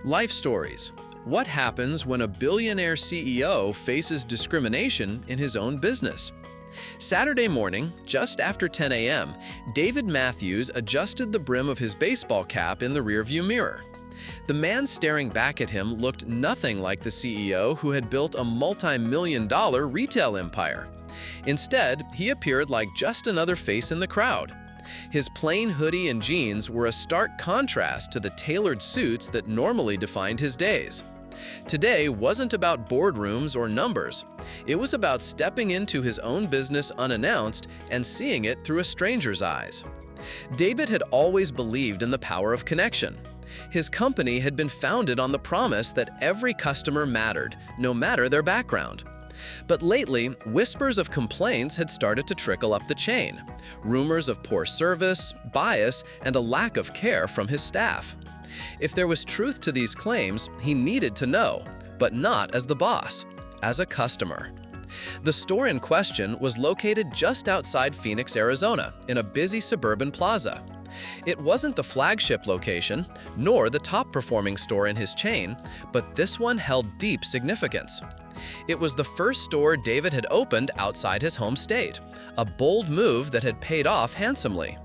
Life stories. What happens when a billionaire CEO faces discrimination in his own business? Saturday morning, just after 10 a.m., David Matthews adjusted the brim of his baseball cap in the rearview mirror. The man staring back at him looked nothing like the CEO who had built a multi-million-dollar retail empire. Instead, he appeared like just another face in the crowd. His plain hoodie and jeans were a stark contrast to the tailored suits that normally defined his days. Today wasn't about boardrooms or numbers. It was about stepping into his own business unannounced and seeing it through a stranger's eyes. David had always believed in the power of connection. His company had been founded on the promise that every customer mattered, no matter their background. But lately, whispers of complaints had started to trickle up the chain. Rumors of poor service, bias, and a lack of care from his staff. If there was truth to these claims, he needed to know, but not as the boss, as a customer. The store in question was located just outside Phoenix, Arizona, in a busy suburban plaza. It wasn't the flagship location, nor the top-performing store in his chain, but this one held deep significance. It was the first store David had opened outside his home state, a bold move that had paid off handsomely.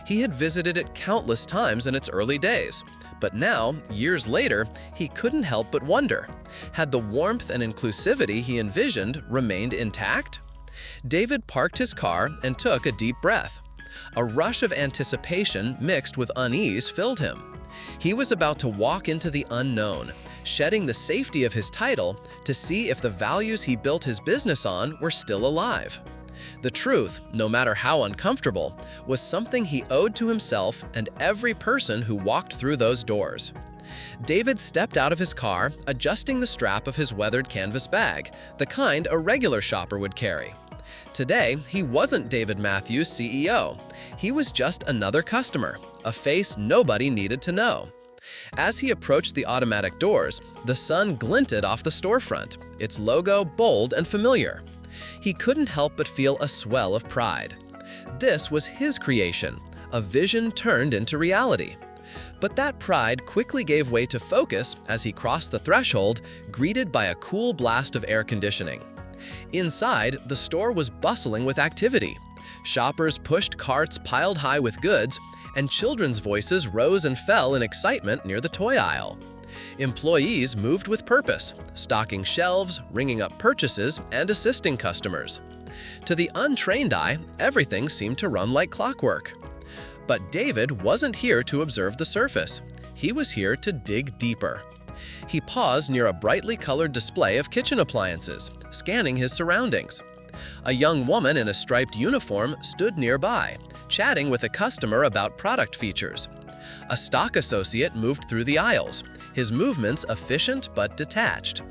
He had visited it countless times in its early days, but now, years later, he couldn't help but wonder, had the warmth and inclusivity he envisioned remained intact? David parked his car and took a deep breath. A rush of anticipation mixed with unease filled him. He was about to walk into the unknown, shedding the safety of his title to see if the values he built his business on were still alive. The truth, no matter how uncomfortable, was something he owed to himself and every person who walked through those doors. David stepped out of his car, adjusting the strap of his weathered canvas bag, the kind a regular shopper would carry. Today, he wasn't David Matthews, CEO. He was just another customer, a face nobody needed to know. As he approached the automatic doors, the sun glinted off the storefront, its logo bold and familiar. He couldn't help but feel a swell of pride. This was his creation, a vision turned into reality. But that pride quickly gave way to focus as he crossed the threshold, greeted by a cool blast of air conditioning. Inside, the store was bustling with activity. Shoppers pushed carts piled high with goods, and children's voices rose and fell in excitement near the toy aisle. Employees moved with purpose, stocking shelves, ringing up purchases, and assisting customers. To the untrained eye, everything seemed to run like clockwork. But David wasn't here to observe the surface. He was here to dig deeper. He paused near a brightly colored display of kitchen appliances, scanning his surroundings. A young woman in a striped uniform stood nearby, chatting with a customer about product features. A stock associate moved through the aisles, his movements efficient but detached.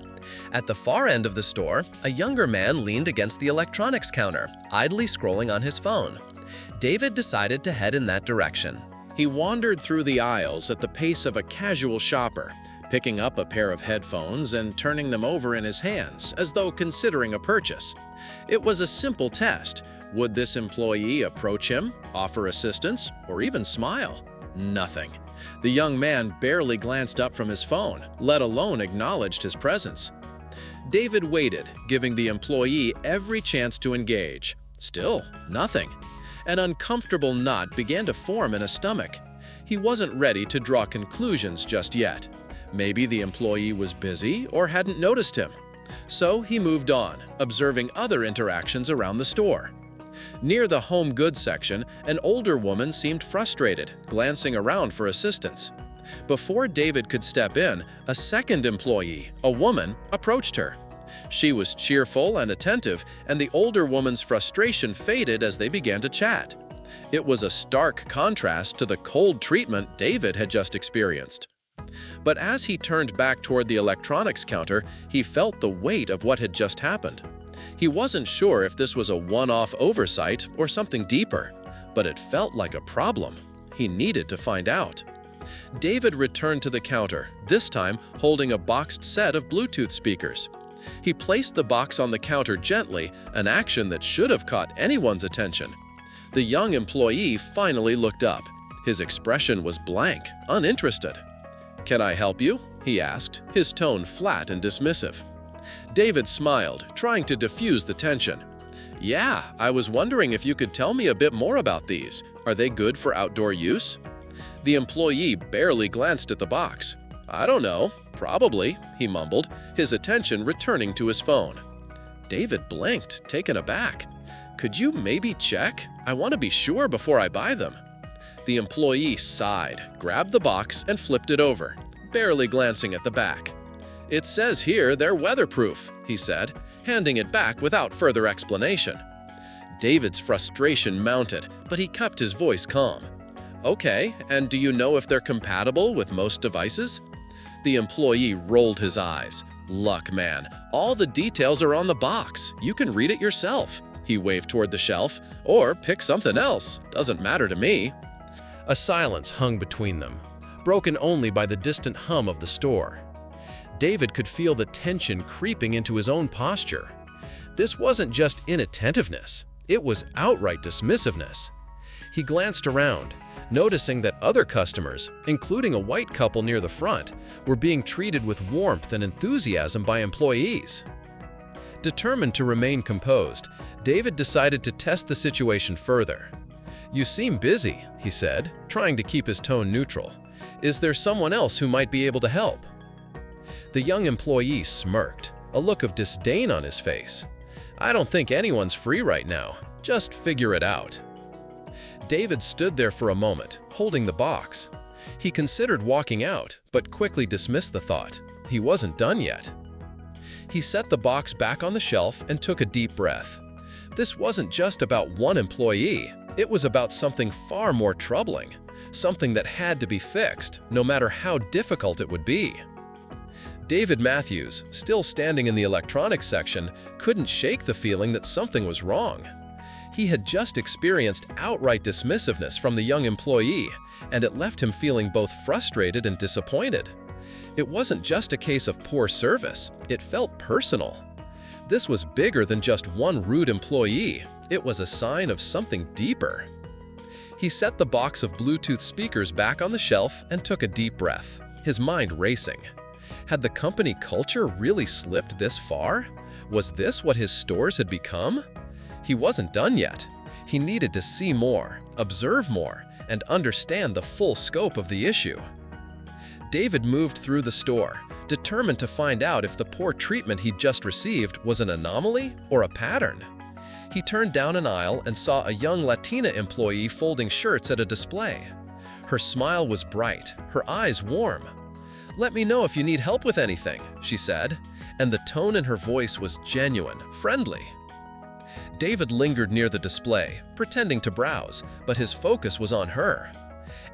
At the far end of the store, a younger man leaned against the electronics counter, idly scrolling on his phone. David decided to head in that direction. He wandered through the aisles at the pace of a casual shopper, picking up a pair of headphones and turning them over in his hands, as though considering a purchase. It was a simple test. Would this employee approach him, offer assistance, or even smile? Nothing. The young man barely glanced up from his phone, let alone acknowledged his presence. David waited, giving the employee every chance to engage. Still, nothing. An uncomfortable knot began to form in his stomach. He wasn't ready to draw conclusions just yet. Maybe the employee was busy or hadn't noticed him. So he moved on, observing other interactions around the store. Near the home goods section, an older woman seemed frustrated, glancing around for assistance. Before David could step in, a second employee, a woman, approached her. She was cheerful and attentive, and the older woman's frustration faded as they began to chat. It was a stark contrast to the cold treatment David had just experienced. But as he turned back toward the electronics counter, he felt the weight of what had just happened. He wasn't sure if this was a one-off oversight or something deeper, but it felt like a problem. He needed to find out. David returned to the counter, this time holding a boxed set of Bluetooth speakers. He placed the box on the counter gently, an action that should have caught anyone's attention. The young employee finally looked up. His expression was blank, uninterested. "Can I help you?" he asked, his tone flat and dismissive. David smiled, trying to diffuse the tension. Yeah, I was wondering if you could tell me a bit more about these. Are they good for outdoor use? The employee barely glanced at the box. I don't know. Probably, he mumbled, his attention returning to his phone. David blinked, taken aback. Could you maybe check? I want to be sure before I buy them. The employee sighed, grabbed the box, and flipped it over, barely glancing at the back. It says here they're weatherproof, he said, handing it back without further explanation. David's frustration mounted, but he kept his voice calm. Okay, and do you know if they're compatible with most devices? The employee rolled his eyes. Luck, man. All the details are on the box. You can read it yourself. He waved toward the shelf. Or pick something else. Doesn't matter to me. A silence hung between them, broken only by the distant hum of the store. David could feel the tension creeping into his own posture. This wasn't just inattentiveness. It was outright dismissiveness. He glanced around, noticing that other customers, including a white couple near the front, were being treated with warmth and enthusiasm by employees. Determined to remain composed, David decided to test the situation further. You seem busy, he said, trying to keep his tone neutral. Is there someone else who might be able to help? The young employee smirked, a look of disdain on his face. I don't think anyone's free right now. Just figure it out. David stood there for a moment, holding the box. He considered walking out, but quickly dismissed the thought. He wasn't done yet. He set the box back on the shelf and took a deep breath. This wasn't just about one employee. It was about something far more troubling, something that had to be fixed, no matter how difficult it would be. David Matthews, still standing in the electronics section, couldn't shake the feeling that something was wrong. He had just experienced outright dismissiveness from the young employee, and it left him feeling both frustrated and disappointed. It wasn't just a case of poor service, it felt personal. This was bigger than just one rude employee. It was a sign of something deeper. He set the box of Bluetooth speakers back on the shelf and took a deep breath, his mind racing. Had the company culture really slipped this far? Was this what his stores had become? He wasn't done yet. He needed to see more, observe more, and understand the full scope of the issue. David moved through the store, determined to find out if the poor treatment he'd just received was an anomaly or a pattern. He turned down an aisle and saw a young Latina employee folding shirts at a display. Her smile was bright, her eyes warm. "Let me know if you need help with anything," she said, and the tone in her voice was genuine, friendly. David lingered near the display, pretending to browse, but his focus was on her.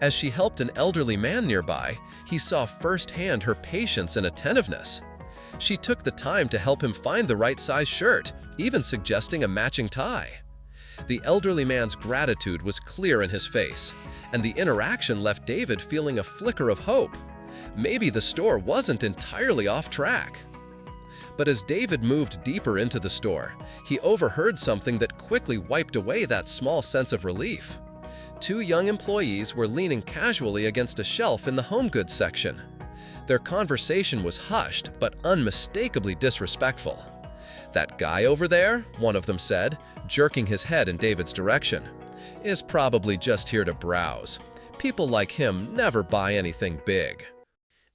As she helped an elderly man nearby, he saw firsthand her patience and attentiveness. She took the time to help him find the right size shirt, even suggesting a matching tie. The elderly man's gratitude was clear in his face, and the interaction left David feeling a flicker of hope. Maybe the store wasn't entirely off track. But as David moved deeper into the store, he overheard something that quickly wiped away that small sense of relief. Two young employees were leaning casually against a shelf in the home goods section. Their conversation was hushed but unmistakably disrespectful. "That guy over there," one of them said, jerking his head in David's direction, "is probably just here to browse. People like him never buy anything big."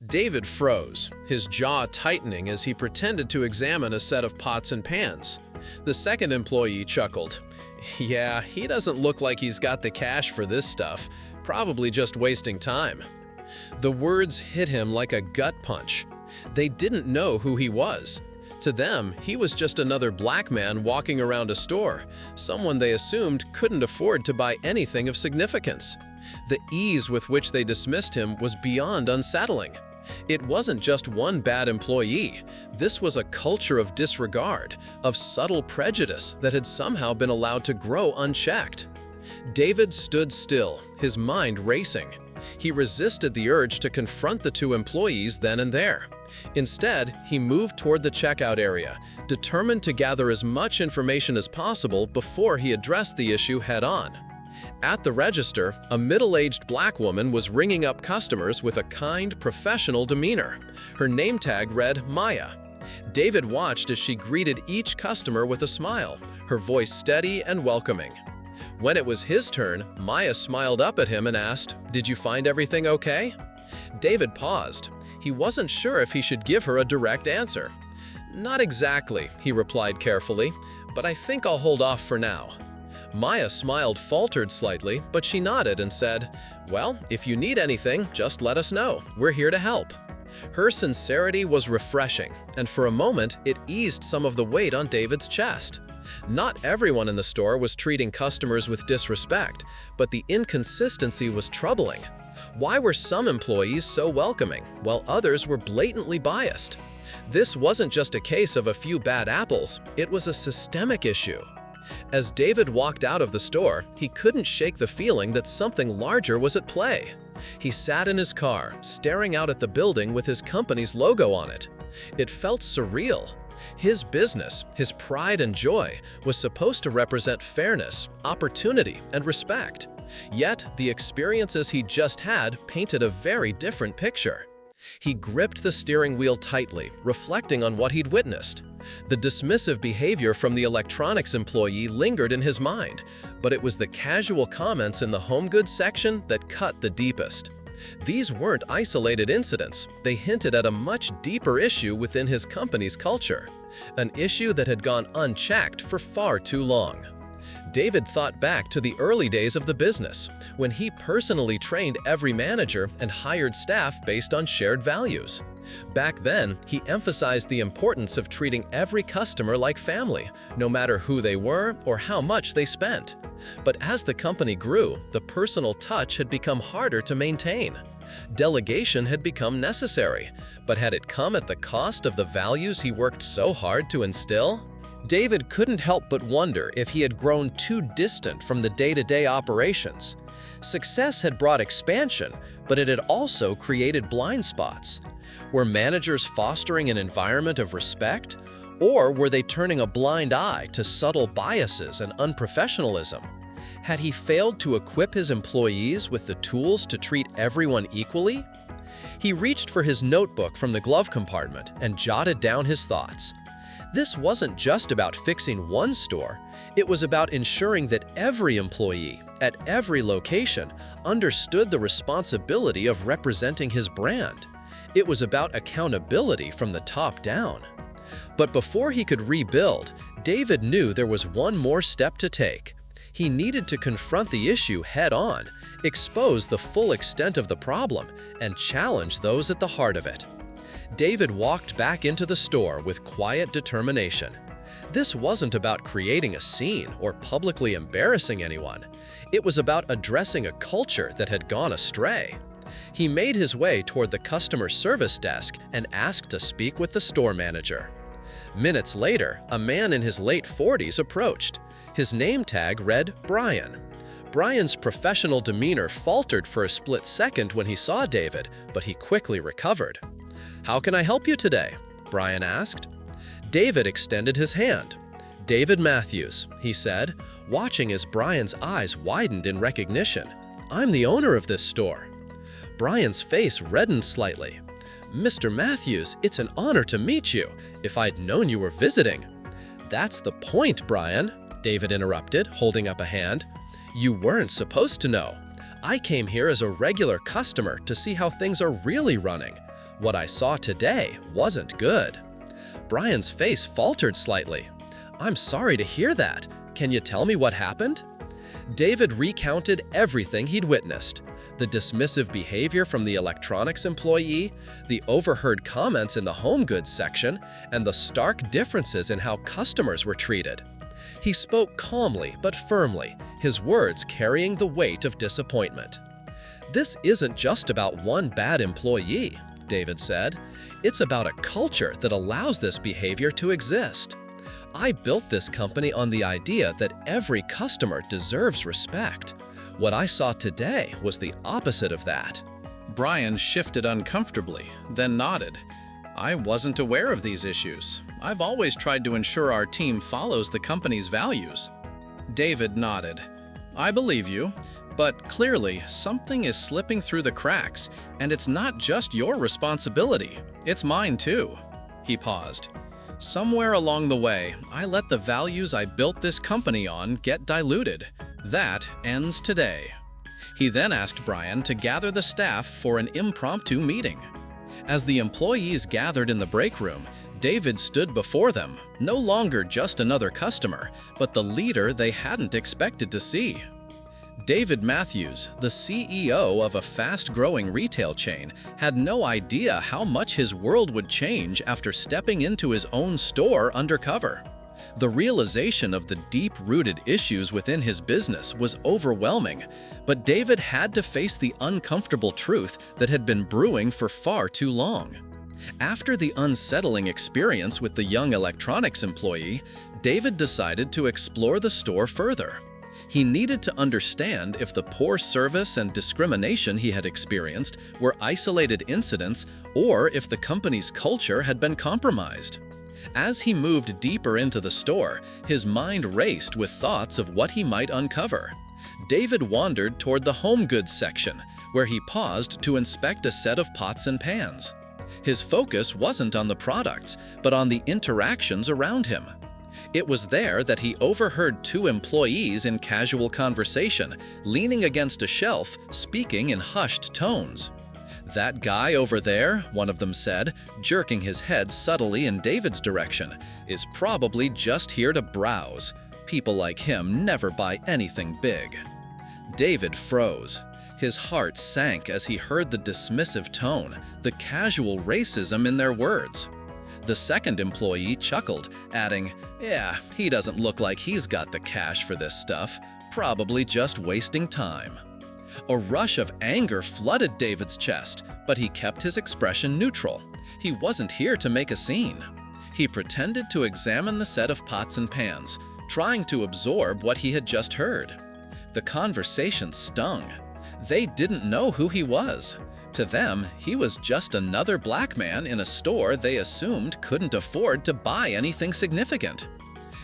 David froze, his jaw tightening as he pretended to examine a set of pots and pans. The second employee chuckled. "Yeah, he doesn't look like he's got the cash for this stuff. Probably just wasting time." The words hit him like a gut punch. They didn't know who he was. To them, he was just another black man walking around a store, someone they assumed couldn't afford to buy anything of significance. The ease with which they dismissed him was beyond unsettling. It wasn't just one bad employee. This was a culture of disregard, of subtle prejudice that had somehow been allowed to grow unchecked. David stood still, his mind racing. He resisted the urge to confront the two employees then and there. Instead, he moved toward the checkout area, determined to gather as much information as possible before he addressed the issue head-on. At the register, a middle-aged black woman was ringing up customers with a kind, professional demeanor. Her name tag read Maya. David watched as she greeted each customer with a smile, her voice steady and welcoming. When it was his turn, Maya smiled up at him and asked, "Did you find everything okay?" David paused. He wasn't sure if he should give her a direct answer. "Not exactly," he replied carefully, "but I think I'll hold off for now." Maya smiled, faltered slightly, but she nodded and said, "Well, if you need anything, just let us know. We're here to help." Her sincerity was refreshing, and for a moment, it eased some of the weight on David's chest. Not everyone in the store was treating customers with disrespect, but the inconsistency was troubling. Why were some employees so welcoming, while others were blatantly biased? This wasn't just a case of a few bad apples, it was a systemic issue. As David walked out of the store, he couldn't shake the feeling that something larger was at play. He sat in his car, staring out at the building with his company's logo on it. It felt surreal. His business, his pride and joy, was supposed to represent fairness, opportunity, and respect. Yet, the experiences he just had painted a very different picture. He gripped the steering wheel tightly, reflecting on what he'd witnessed. The dismissive behavior from the electronics employee lingered in his mind, but it was the casual comments in the home goods section that cut the deepest. These weren't isolated incidents. They hinted at a much deeper issue within his company's culture, an issue that had gone unchecked for far too long. David thought back to the early days of the business, when he personally trained every manager and hired staff based on shared values. Back then, he emphasized the importance of treating every customer like family, no matter who they were or how much they spent. But as the company grew, the personal touch had become harder to maintain. Delegation had become necessary, but had it come at the cost of the values he worked so hard to instill? David couldn't help but wonder if he had grown too distant from the day-to-day operations. Success had brought expansion, but it had also created blind spots. Were managers fostering an environment of respect, or were they turning a blind eye to subtle biases and unprofessionalism? Had he failed to equip his employees with the tools to treat everyone equally? He reached for his notebook from the glove compartment and jotted down his thoughts. This wasn't just about fixing one store, it was about ensuring that every employee, at every location, understood the responsibility of representing his brand. It was about accountability from the top down. But before he could rebuild, David knew there was one more step to take. He needed to confront the issue head-on, expose the full extent of the problem, and challenge those at the heart of it. David walked back into the store with quiet determination. This wasn't about creating a scene or publicly embarrassing anyone. It was about addressing a culture that had gone astray. He made his way toward the customer service desk and asked to speak with the store manager. Minutes later, a man in his late 40s approached. His name tag read Brian. Brian's professional demeanor faltered for a split second when he saw David, but he quickly recovered. "How can I help you today?" Brian asked. David extended his hand. "David Matthews," he said, watching as Brian's eyes widened in recognition. "I'm the owner of this store." Brian's face reddened slightly. "Mr. Matthews, it's an honor to meet you. If I'd known you were visiting." "That's the point, Brian," David interrupted, holding up a hand. "You weren't supposed to know. I came here as a regular customer to see how things are really running. What I saw today wasn't good." Brian's face faltered slightly. "I'm sorry to hear that. Can you tell me what happened?" David recounted everything he'd witnessed. The dismissive behavior from the electronics employee, the overheard comments in the home goods section, and the stark differences in how customers were treated. He spoke calmly but firmly, his words carrying the weight of disappointment. "This isn't just about one bad employee," David said. "It's about a culture that allows this behavior to exist. I built this company on the idea that every customer deserves respect. What I saw today was the opposite of that." Brian shifted uncomfortably, then nodded. "I wasn't aware of these issues. I've always tried to ensure our team follows the company's values." David nodded. "I believe you, But clearly, something is slipping through the cracks, and it's not just your responsibility, it's mine too. He paused. Somewhere along the way, I let the values I built this company on get diluted. That ends today. He then asked Brian to gather the staff for an impromptu meeting. As the employees gathered in the break room, David stood before them, no longer just another customer, but the leader they hadn't expected to see. David Matthews, the CEO of a fast-growing retail chain, had no idea how much his world would change after stepping into his own store undercover. The realization of the deep-rooted issues within his business was overwhelming, but David had to face the uncomfortable truth that had been brewing for far too long. After the unsettling experience with the young electronics employee, David decided to explore the store further. He needed to understand if the poor service and discrimination he had experienced were isolated incidents or if the company's culture had been compromised. As he moved deeper into the store, his mind raced with thoughts of what he might uncover. David wandered toward the home goods section, where he paused to inspect a set of pots and pans. His focus wasn't on the products, but on the interactions around him. It was there that he overheard two employees in casual conversation, leaning against a shelf, speaking in hushed tones. "That guy over there," one of them said, jerking his head subtly in David's direction, "is probably just here to browse. People like him never buy anything big." David froze. His heart sank as he heard the dismissive tone, the casual racism in their words. The second employee chuckled, adding, "Yeah, he doesn't look like he's got the cash for this stuff. Probably just wasting time." A rush of anger flooded David's chest, but he kept his expression neutral. He wasn't here to make a scene. He pretended to examine the set of pots and pans, trying to absorb what he had just heard. The conversation stung. They didn't know who he was. To them, he was just another black man in a store they assumed couldn't afford to buy anything significant.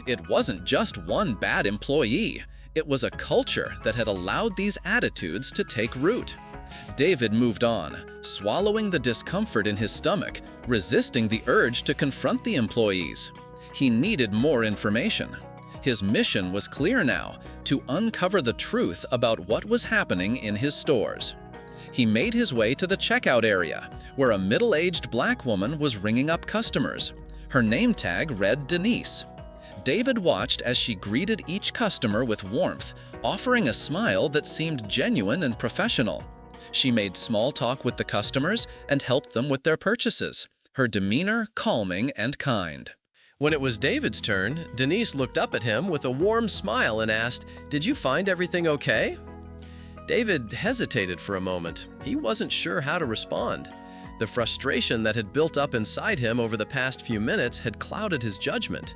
It wasn't just one bad employee. It was a culture that had allowed these attitudes to take root. David moved on, swallowing the discomfort in his stomach, resisting the urge to confront the employees. He needed more information. His mission was clear now, to uncover the truth about what was happening in his stores. He made his way to the checkout area, where a middle-aged black woman was ringing up customers. Her name tag read Denise. David watched as she greeted each customer with warmth, offering a smile that seemed genuine and professional. She made small talk with the customers and helped them with their purchases, her demeanor calming and kind. When it was David's turn, Denise looked up at him with a warm smile and asked, "Did you find everything okay?" David hesitated for a moment. He wasn't sure how to respond. The frustration that had built up inside him over the past few minutes had clouded his judgment.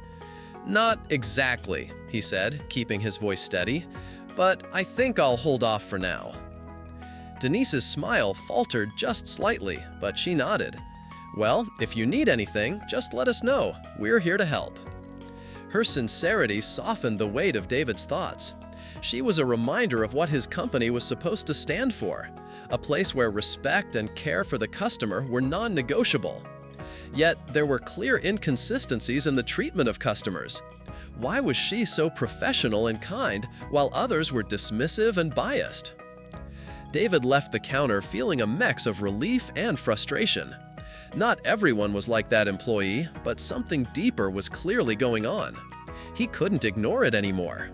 "Not exactly," he said, keeping his voice steady, "but I think I'll hold off for now." Denise's smile faltered just slightly, but she nodded. "Well, if you need anything, just let us know. We're here to help." Her sincerity softened the weight of David's thoughts. She was a reminder of what his company was supposed to stand for, a place where respect and care for the customer were non-negotiable. Yet, there were clear inconsistencies in the treatment of customers. Why was she so professional and kind, while others were dismissive and biased? David left the counter feeling a mix of relief and frustration. Not everyone was like that employee, but something deeper was clearly going on. He couldn't ignore it anymore.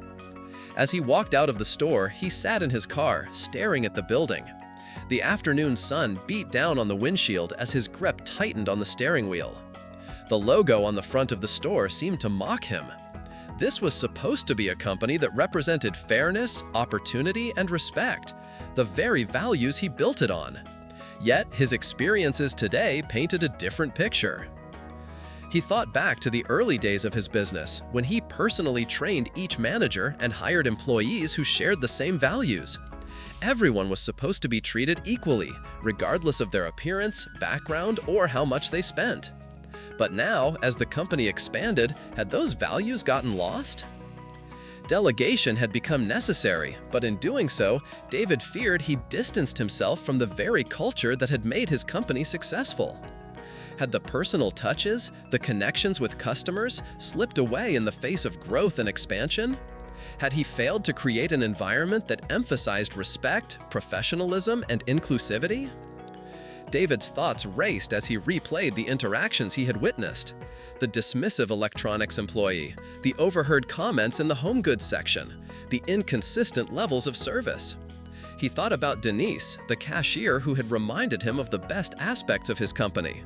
As he walked out of the store, he sat in his car, staring at the building. The afternoon sun beat down on the windshield as his grip tightened on the steering wheel. The logo on the front of the store seemed to mock him. This was supposed to be a company that represented fairness, opportunity, and respect, the very values he built it on. Yet, his experiences today painted a different picture. He thought back to the early days of his business, when he personally trained each manager and hired employees who shared the same values. Everyone was supposed to be treated equally, regardless of their appearance, background, or how much they spent. But now, as the company expanded, had those values gotten lost? Delegation had become necessary, but in doing so, David feared he distanced himself from the very culture that had made his company successful. Had the personal touches, the connections with customers, slipped away in the face of growth and expansion? Had he failed to create an environment that emphasized respect, professionalism, and inclusivity? David's thoughts raced as he replayed the interactions he had witnessed. The dismissive electronics employee, the overheard comments in the home goods section, the inconsistent levels of service. He thought about Denise, the cashier who had reminded him of the best aspects of his company.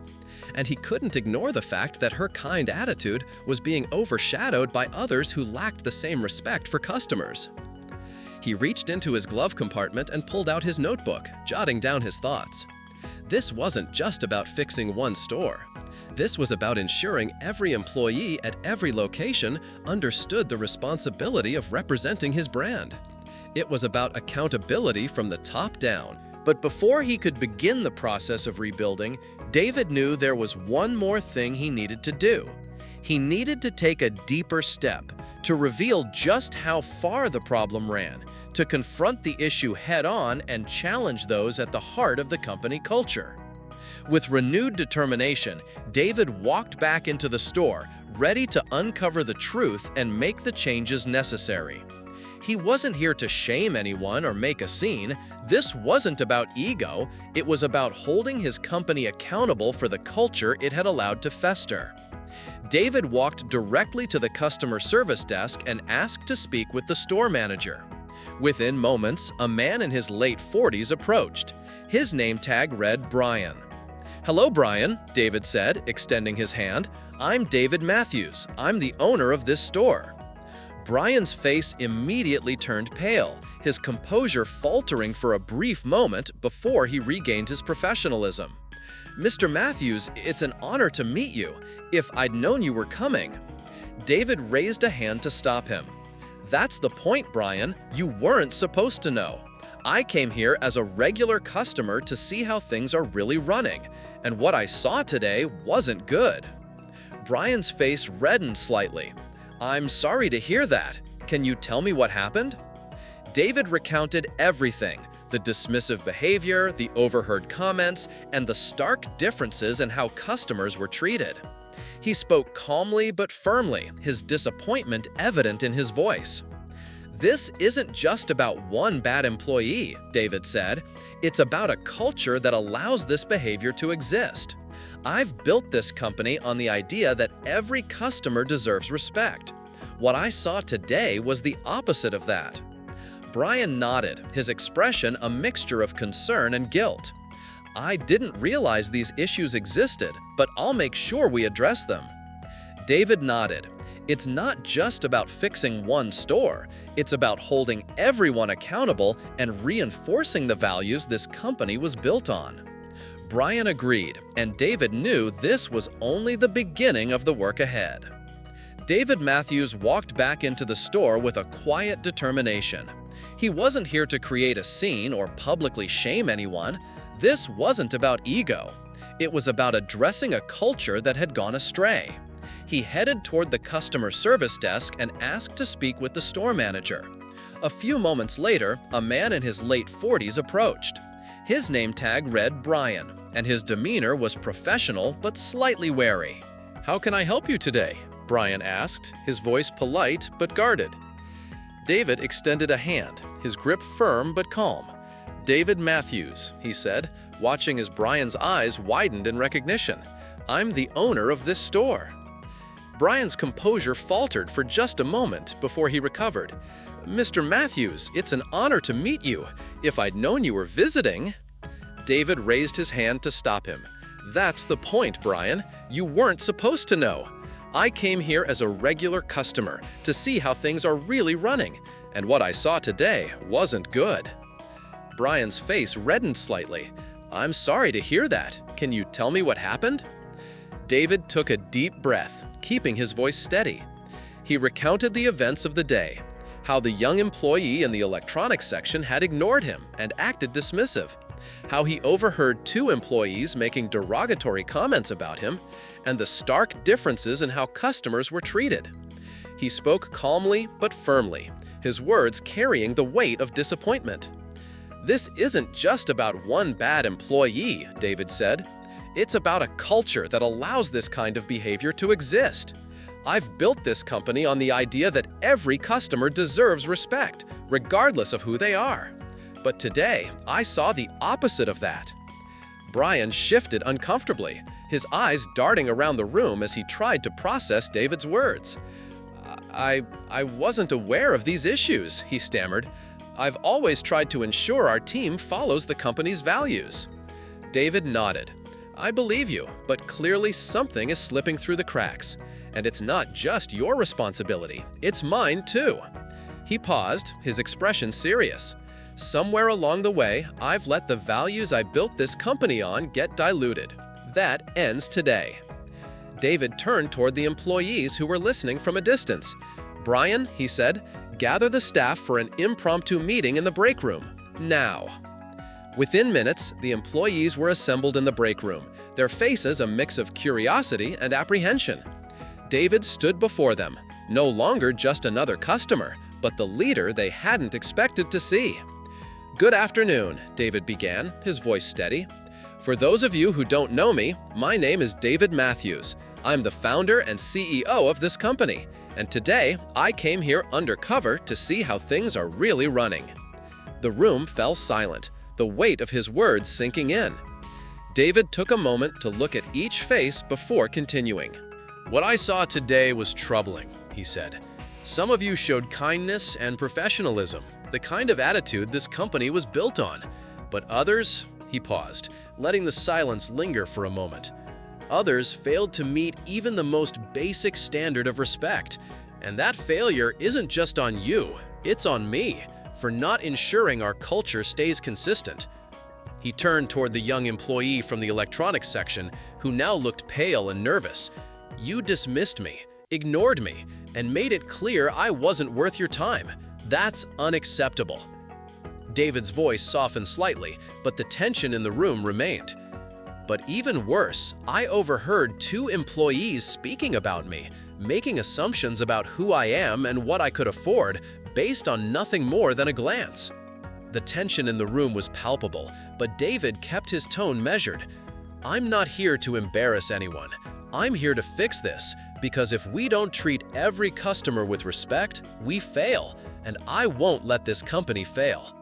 And he couldn't ignore the fact that her kind attitude was being overshadowed by others who lacked the same respect for customers. He reached into his glove compartment and pulled out his notebook, jotting down his thoughts. This wasn't just about fixing one store. This was about ensuring every employee at every location understood the responsibility of representing his brand. It was about accountability from the top down. But before he could begin the process of rebuilding, David knew there was one more thing he needed to do. He needed to take a deeper step, to reveal just how far the problem ran, to confront the issue head-on and challenge those at the heart of the company culture. With renewed determination, David walked back into the store, ready to uncover the truth and make the changes necessary. He wasn't here to shame anyone or make a scene. This wasn't about ego. It was about holding his company accountable for the culture it had allowed to fester. David walked directly to the customer service desk and asked to speak with the store manager. Within moments, a man in his late 40s approached. His name tag read Brian. "Hello, Brian," David said, extending his hand. "I'm David Matthews. I'm the owner of this store." Brian's face immediately turned pale, his composure faltering for a brief moment before he regained his professionalism. "Mr. Matthews, it's an honor to meet you. If I'd known you were coming." David raised a hand to stop him. "That's the point, Brian. You weren't supposed to know. I came here as a regular customer to see how things are really running, and what I saw today wasn't good." Brian's face reddened slightly. "I'm sorry to hear that. Can you tell me what happened?" David recounted everything: the dismissive behavior, the overheard comments, and the stark differences in how customers were treated. He spoke calmly but firmly, his disappointment evident in his voice. "This isn't just about one bad employee," David said. "It's about a culture that allows this behavior to exist. I've built this company on the idea that every customer deserves respect. What I saw today was the opposite of that." Brian nodded, his expression a mixture of concern and guilt. "I didn't realize these issues existed, but I'll make sure we address them." David nodded. "It's not just about fixing one store. It's about holding everyone accountable and reinforcing the values this company was built on." Brian agreed, and David knew this was only the beginning of the work ahead. David Matthews walked back into the store with a quiet determination. He wasn't here to create a scene or publicly shame anyone. This wasn't about ego. It was about addressing a culture that had gone astray. He headed toward the customer service desk and asked to speak with the store manager. A few moments later, a man in his late 40s approached. His name tag read Brian, and his demeanor was professional but slightly wary. "How can I help you today?" Brian asked, his voice polite but guarded. David extended a hand, his grip firm but calm. "David Matthews," he said, watching as Brian's eyes widened in recognition. "I'm the owner of this store." Brian's composure faltered for just a moment before he recovered. "Mr. Matthews, it's an honor to meet you. If I'd known you were visiting—" David raised his hand to stop him. "That's the point, Brian. You weren't supposed to know. I came here as a regular customer to see how things are really running, and what I saw today wasn't good." Brian's face reddened slightly. "I'm sorry to hear that. Can you tell me what happened?" David took a deep breath, keeping his voice steady. He recounted the events of the day, how the young employee in the electronics section had ignored him and acted dismissive, how he overheard two employees making derogatory comments about him, and the stark differences in how customers were treated. He spoke calmly but firmly, his words carrying the weight of disappointment. "This isn't just about one bad employee," David said. "It's about a culture that allows this kind of behavior to exist. I've built this company on the idea that every customer deserves respect, regardless of who they are. But today, I saw the opposite of that." Brian shifted uncomfortably, his eyes darting around the room as he tried to process David's words. I wasn't aware of these issues," he stammered. "I've always tried to ensure our team follows the company's values." David nodded. "I believe you, but clearly something is slipping through the cracks. And it's not just your responsibility, it's mine too." He paused, his expression serious. "Somewhere along the way, I've let the values I built this company on get diluted. That ends today." David turned toward the employees who were listening from a distance. "Brian," he said, "gather the staff for an impromptu meeting in the break room. Now." Within minutes, the employees were assembled in the break room, their faces a mix of curiosity and apprehension. David stood before them, no longer just another customer, but the leader they hadn't expected to see. "Good afternoon," David began, his voice steady. "For those of you who don't know me, my name is David Matthews. I'm the founder and CEO of this company, and today I came here undercover to see how things are really running." The room fell silent, the weight of his words sinking in. David took a moment to look at each face before continuing. "What I saw today was troubling," he said. "Some of you showed kindness and professionalism, the kind of attitude this company was built on. But others," he paused, letting the silence linger for a moment. "Others failed to meet even the most basic standard of respect. And that failure isn't just on you, it's on me, for not ensuring our culture stays consistent." He turned toward the young employee from the electronics section, who now looked pale and nervous. "You dismissed me, ignored me, and made it clear I wasn't worth your time. That's unacceptable." David's voice softened slightly, but the tension in the room remained. "But even worse, I overheard 2 employees speaking about me, making assumptions about who I am and what I could afford, based on nothing more than a glance." The tension in the room was palpable, but David kept his tone measured. "I'm not here to embarrass anyone. I'm here to fix this, because if we don't treat every customer with respect, we fail, and I won't let this company fail."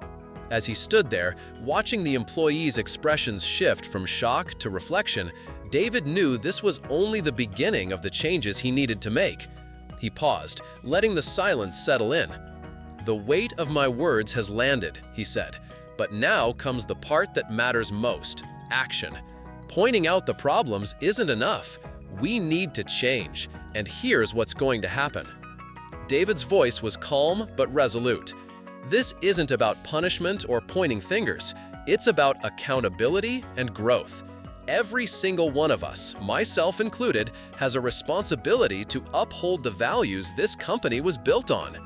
As he stood there, watching the employees' expressions shift from shock to reflection, David knew this was only the beginning of the changes he needed to make. He paused, letting the silence settle in. "The weight of my words has landed," he said, "but now comes the part that matters most: action. Pointing out the problems isn't enough. We need to change, and here's what's going to happen." David's voice was calm but resolute. "This isn't about punishment or pointing fingers. It's about accountability and growth. Every single one of us, myself included, has a responsibility to uphold the values this company was built on."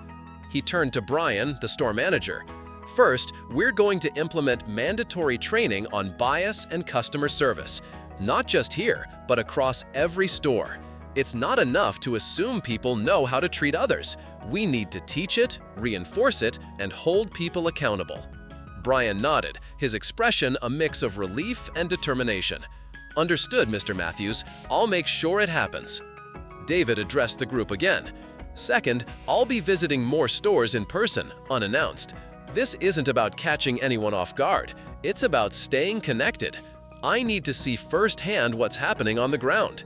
He turned to Brian, the store manager. "First, we're going to implement mandatory training on bias and customer service. Not just here, but across every store. It's not enough to assume people know how to treat others. We need to teach it, reinforce it, and hold people accountable." Brian nodded, his expression a mix of relief and determination. "Understood, Mr. Matthews. I'll make sure it happens." David addressed the group again. "Second, I'll be visiting more stores in person, unannounced. This isn't about catching anyone off guard. It's about staying connected. I need to see firsthand what's happening on the ground."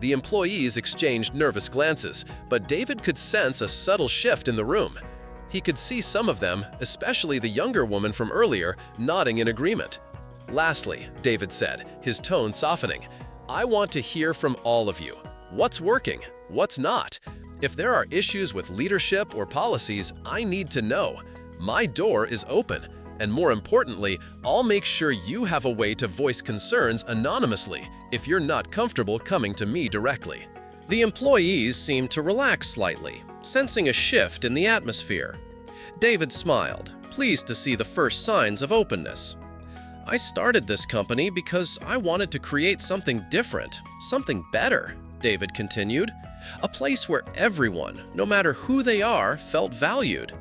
The employees exchanged nervous glances, but David could sense a subtle shift in the room. He could see some of them, especially the younger woman from earlier, nodding in agreement. "Lastly," David said, his tone softening, "I want to hear from all of you. What's working? What's not? If there are issues with leadership or policies, I need to know. My door is open. And more importantly, I'll make sure you have a way to voice concerns anonymously if you're not comfortable coming to me directly." The employees seemed to relax slightly, sensing a shift in the atmosphere. David smiled, pleased to see the first signs of openness. "I started this company because I wanted to create something different, something better," David continued. A place where everyone, no matter who they are, felt valued.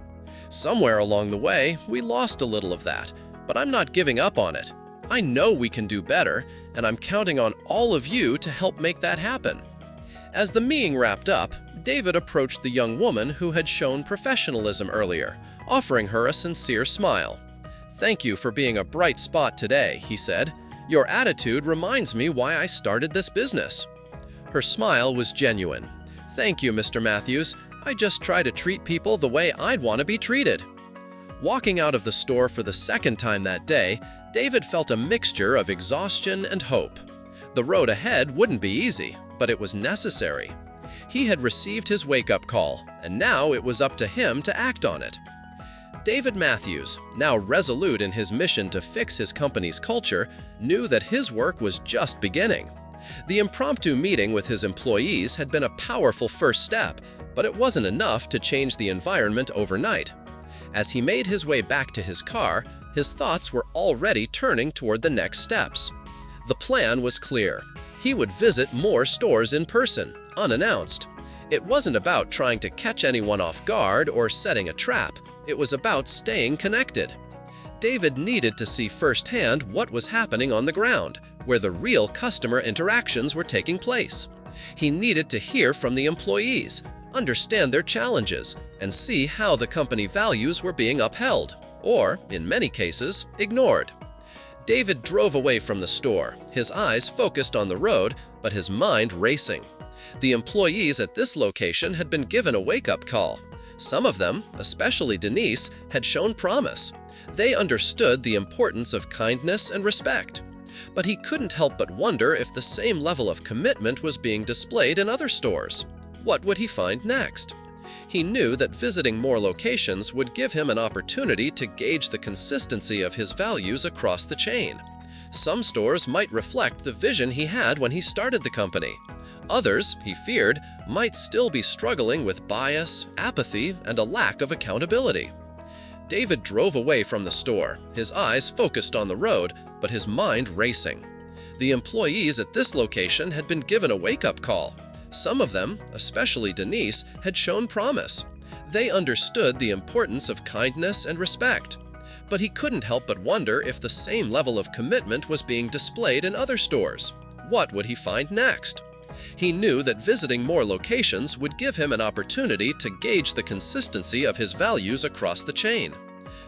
Somewhere along the way, we lost a little of that, but I'm not giving up on it. I know we can do better, and I'm counting on all of you to help make that happen. As the meeting wrapped up, David approached the young woman who had shown professionalism earlier, offering her a sincere smile. "Thank you for being a bright spot today," he said. "Your attitude reminds me why I started this business." Her smile was genuine. "Thank you, Mr. Matthews. I just try to treat people the way I'd want to be treated." Walking out of the store for the second time that day, David felt a mixture of exhaustion and hope. The road ahead wouldn't be easy, but it was necessary. He had received his wake-up call, and now it was up to him to act on it. David Matthews, now resolute in his mission to fix his company's culture, knew that his work was just beginning. The impromptu meeting with his employees had been a powerful first step, but it wasn't enough to change the environment overnight. As he made his way back to his car, his thoughts were already turning toward the next steps. The plan was clear. He would visit more stores in person, unannounced. It wasn't about trying to catch anyone off guard or setting a trap. It was about staying connected. David needed to see firsthand what was happening on the ground, where the real customer interactions were taking place. He needed to hear from the employees, understand their challenges, and see how the company values were being upheld, or, in many cases, ignored. David drove away from the store, his eyes focused on the road, but his mind racing. The employees at this location had been given a wake-up call. Some of them, especially Denise, had shown promise. They understood the importance of kindness and respect. But he couldn't help but wonder if the same level of commitment was being displayed in other stores. What would he find next? He knew that visiting more locations would give him an opportunity to gauge the consistency of his values across the chain. Some stores might reflect the vision he had when he started the company. Others, he feared, might still be struggling with bias, apathy, and a lack of accountability. David drove away from the store, his eyes focused on the road, but his mind racing. The employees at this location had been given a wake-up call. Some of them, especially Denise, had shown promise. They understood the importance of kindness and respect. But he couldn't help but wonder if the same level of commitment was being displayed in other stores. What would he find next? He knew that visiting more locations would give him an opportunity to gauge the consistency of his values across the chain.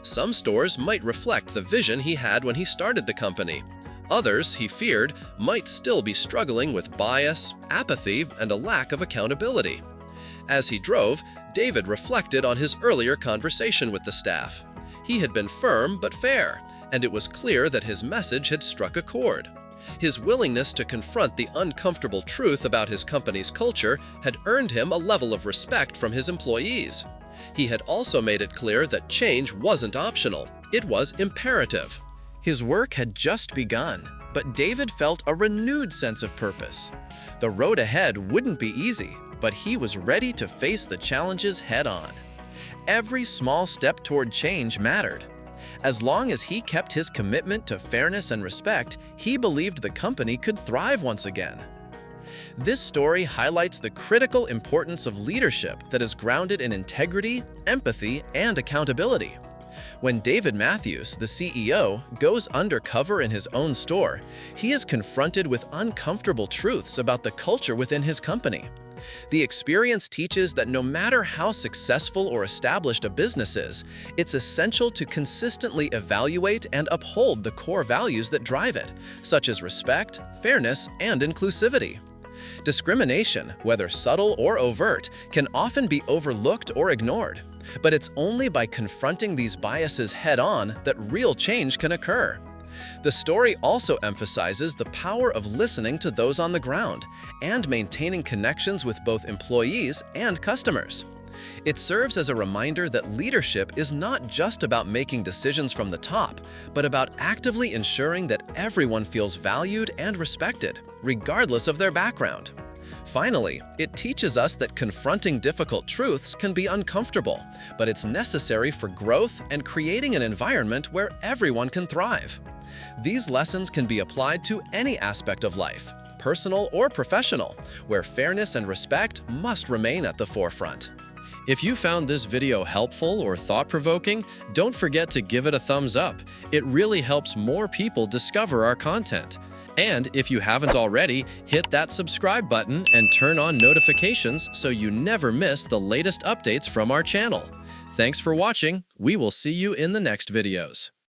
Some stores might reflect the vision he had when he started the company. Others, he feared, might still be struggling with bias, apathy, and a lack of accountability. As he drove, David reflected on his earlier conversation with the staff. He had been firm but fair, and it was clear that his message had struck a chord. His willingness to confront the uncomfortable truth about his company's culture had earned him a level of respect from his employees. He had also made it clear that change wasn't optional, it was imperative. His work had just begun, but David felt a renewed sense of purpose. The road ahead wouldn't be easy, but he was ready to face the challenges head-on. Every small step toward change mattered. As long as he kept his commitment to fairness and respect, he believed the company could thrive once again. This story highlights the critical importance of leadership that is grounded in integrity, empathy, and accountability. When David Matthews, the CEO, goes undercover in his own store, he is confronted with uncomfortable truths about the culture within his company. The experience teaches that no matter how successful or established a business is, it's essential to consistently evaluate and uphold the core values that drive it, such as respect, fairness, and inclusivity. Discrimination, whether subtle or overt, can often be overlooked or ignored. But it's only by confronting these biases head-on that real change can occur. The story also emphasizes the power of listening to those on the ground and maintaining connections with both employees and customers. It serves as a reminder that leadership is not just about making decisions from the top, but about actively ensuring that everyone feels valued and respected, regardless of their background. Finally, it teaches us that confronting difficult truths can be uncomfortable, but it's necessary for growth and creating an environment where everyone can thrive. These lessons can be applied to any aspect of life: personal or professional, where fairness and respect must remain at the forefront. If you found this video helpful or thought-provoking, don't forget to give it a thumbs up. It really helps more people discover our content. And if you haven't already, hit that subscribe button and turn on notifications so you never miss the latest updates from our channel. Thanks for watching. We will see you in the next videos.